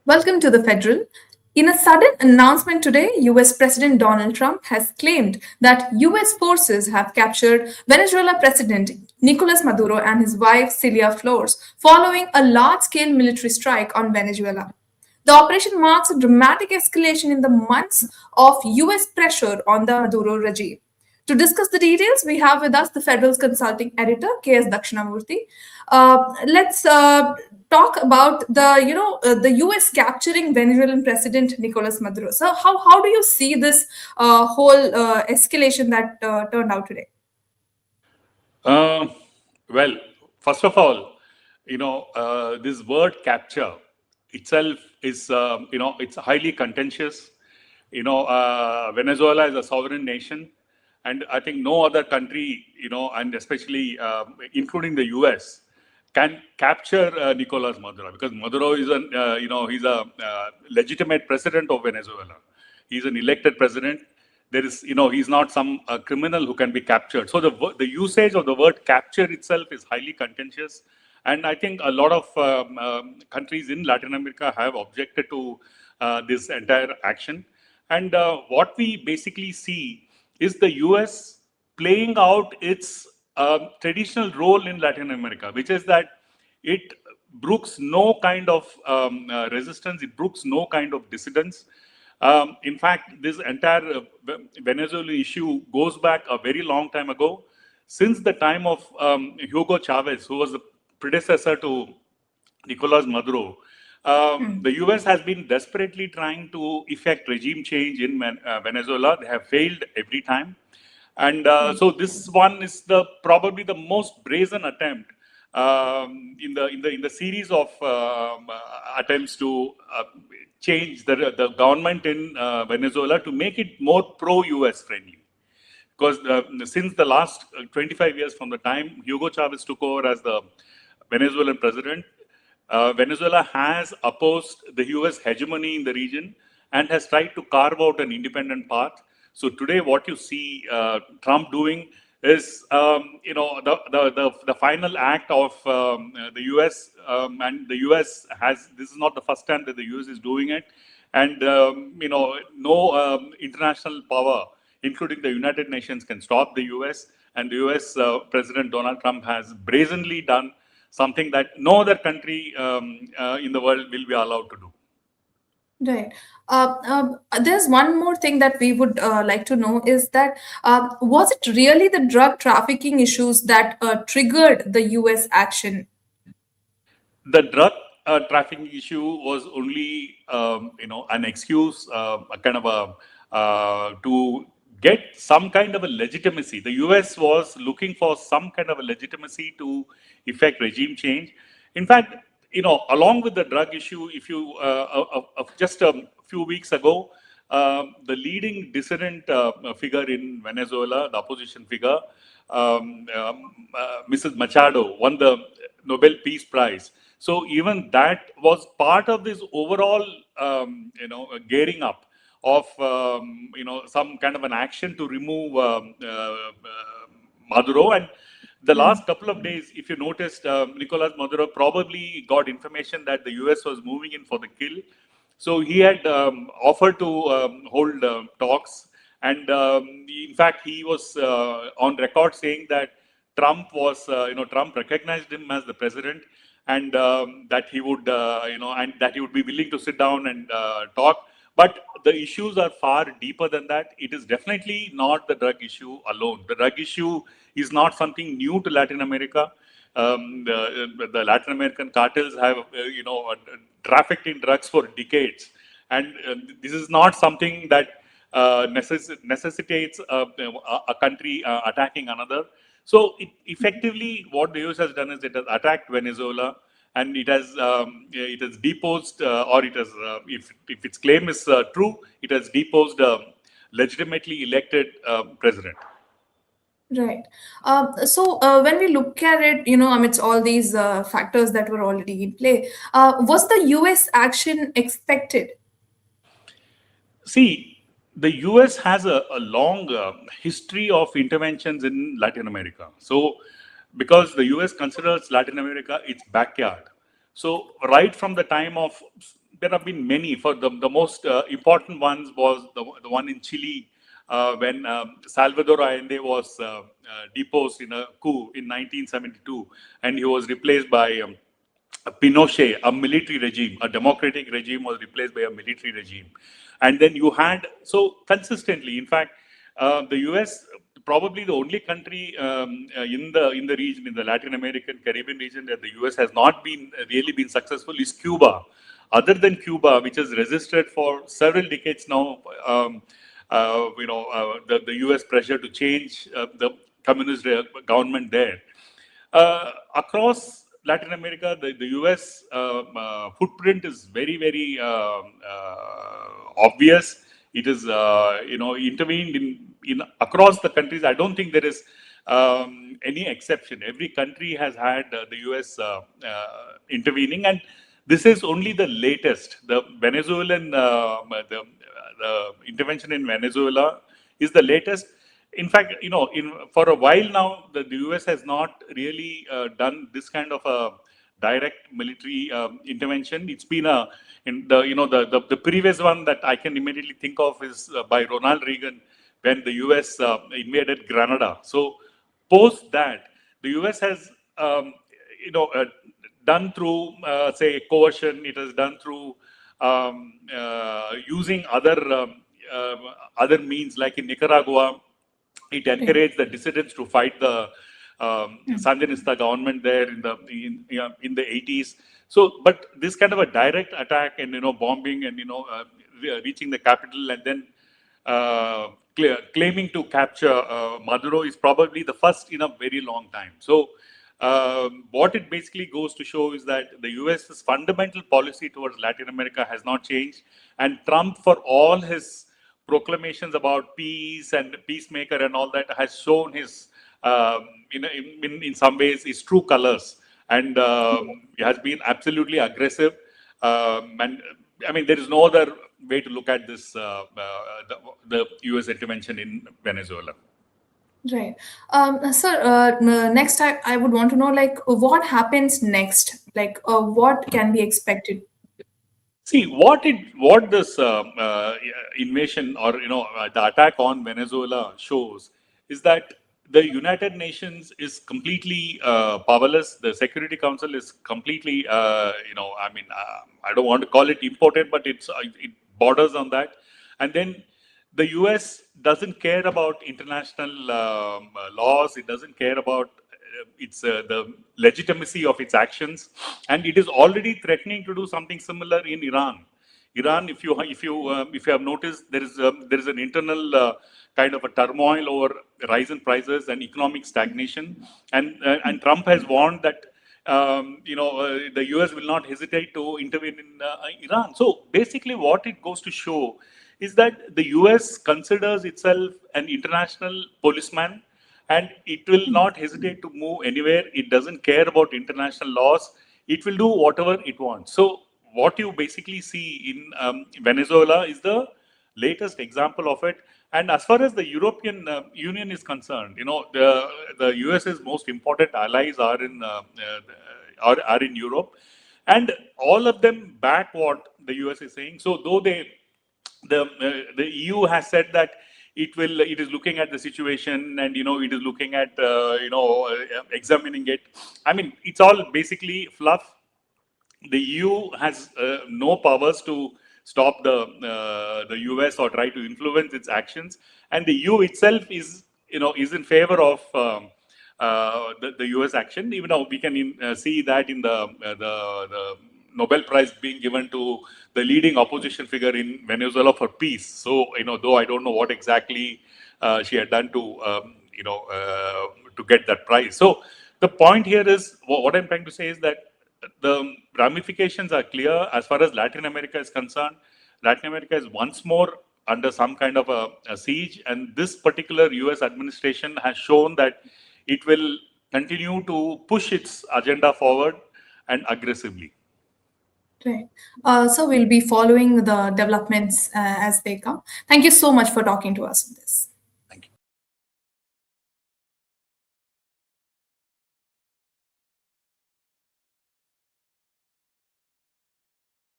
Welcome to the Federal. In a sudden announcement today, US President Donald Trump has claimed that US forces have captured Venezuela President Nicolás Maduro and his wife Cilia Flores following a large scale military strike on Venezuela. The operation marks a dramatic escalation in the months of US pressure on the Maduro regime. To discuss the details, we have with us the Federal's consulting editor, K.S. Dakshinamurthy. Let's talk about the U.S. capturing Venezuelan President Nicolas Maduro. So, how do you see this whole escalation that turned out today? Uh, well, first of all, this word capture itself is, it's highly contentious. Venezuela is a sovereign nation, and I think no other country, and especially including the U.S., can capture Nicolas Maduro because Maduro is he's a legitimate president of Venezuela. He's an elected president. There is, he's not some criminal who can be captured. So the usage of the word capture itself is highly contentious, and I think a lot of countries in Latin America have objected to this entire action. And what we basically see is the U.S. playing out its traditional role in Latin America, which is that it brooks no kind of resistance, it brooks no kind of dissidence. In fact, this entire Venezuela issue goes back a very long time ago, since the time of Hugo Chavez, who was the predecessor to Nicolas Maduro. The US has been desperately trying to effect regime change in Venezuela. They have failed every time. And so this one is probably the most brazen attempt in the series of attempts to change the government in Venezuela to make it more pro-US friendly. Because since the last 25 years from the time Hugo Chavez took over as the Venezuelan president, Venezuela has opposed the US hegemony in the region and has tried to carve out an independent path. So today, what you see Trump doing is, the final act of the US, and the US has. This is not the first time that the US is doing it, and no international power, including the United Nations, can stop the US. And the US President Donald Trump has brazenly done something that no other country in the world will be allowed to do. Right. There's one more thing that we would like to know is that was it really the drug trafficking issues that triggered the US action? The drug trafficking issue was only, an excuse, a kind of to get some kind of a legitimacy. The US was looking for some kind of a legitimacy to effect regime change. In fact, along with the drug issue, if you just a few weeks ago, the leading dissident figure in Venezuela, the opposition figure, Mrs. Machado, won the Nobel Peace Prize. So even that was part of this overall, gearing up of, some kind of an action to remove Maduro. And the last couple of days, if you noticed, Nicolas Maduro probably got information that the US was moving in for the kill. So he had offered to hold talks. And in fact, he was on record saying that Trump was, Trump recognized him as the president, and that he would, and that he would be willing to sit down and talk. But the issues are far deeper than that. It is definitely not the drug issue alone. The drug issue is not something new to Latin America. The Latin American cartels have, trafficked in drugs for decades, and this is not something that necessitates a country attacking another. So, effectively, what the US has done is it has attacked Venezuela, and it has deposed, or it has, if its claim is true, it has deposed a legitimately elected president. Right. When we look at it, amidst all these factors that were already in play, was the US action expected? See, the US has a long history of interventions in Latin America. So, because the US considers Latin America its backyard. So, right from the time of there have been many. For the most important ones was the one in Chile when Salvador Allende was deposed in a coup in 1972, and he was replaced by Pinochet, a military regime, a democratic regime was replaced by a military regime. And then you had, so consistently, in fact, the US, probably the only country in the region, in the Latin American, Caribbean region, that the US has not been really been successful is Cuba. Other than Cuba, which has resisted for several decades now, the US pressure to change the communist government there. Across Latin America, the US footprint is very, very obvious. It is, intervened in across the countries. I don't think there is any exception. Every country has had the US intervening, and this is only the latest. The Venezuelan, the intervention in Venezuela is the latest. In fact, for a while now, the US has not really done this kind of a direct military intervention. It's been the previous one that I can immediately think of is by Ronald Reagan when the US invaded Grenada. So post that, the US has done through say coercion. It has done through using other means, like in Nicaragua. It encouraged the dissidents to fight the Sandinista government there in the 80s. So, but this kind of a direct attack and bombing and reaching the capital and then claiming to capture Maduro is probably the first in a very long time. So, what it basically goes to show is that the US's fundamental policy towards Latin America has not changed, and Trump, for all his proclamations about peace and peacemaker and all that, has shown his, in some ways, his true colors, and has been absolutely aggressive. And I mean, there is no other way to look at this, the US intervention in Venezuela. Right. Sir, next I would want to know, like, what happens next? Like, what can be expected? See, what this invasion or the attack on Venezuela shows is that the United Nations is completely powerless. The Security Council is completely, I don't want to call it impotent, but it borders on that. And then the US doesn't care about international laws. It doesn't care about the legitimacy of its actions, and it is already threatening to do something similar in Iran. Iran, if you have noticed, there is an internal kind of a turmoil over rise in prices and economic stagnation, and Trump has warned that the US will not hesitate to intervene in Iran. So basically, what it goes to show is that the US considers itself an international policeman, and it will not hesitate to move anywhere. It doesn't care about international laws. It will do whatever it wants. So what you basically see in Venezuela is the latest example of it. And as far as the European Union is concerned, the US's most important allies are in Europe, and all of them back what the US is saying. So though the EU has said that it is looking at the situation, and it is looking at examining it. I mean, it's all basically fluff. The EU has no powers to stop the US or try to influence its actions, and the EU itself is in favor of the US action. Even though we can see that in the Nobel Prize being given to the leading opposition figure in Venezuela for peace. So, though I don't know what exactly she had done to get that prize. So, the point here is, what I'm trying to say is that the ramifications are clear as far as Latin America is concerned. Latin America is once more under some kind of a siege, and this particular US administration has shown that it will continue to push its agenda forward and aggressively. Right. So we'll be following the developments as they come. Thank you so much for talking to us on this.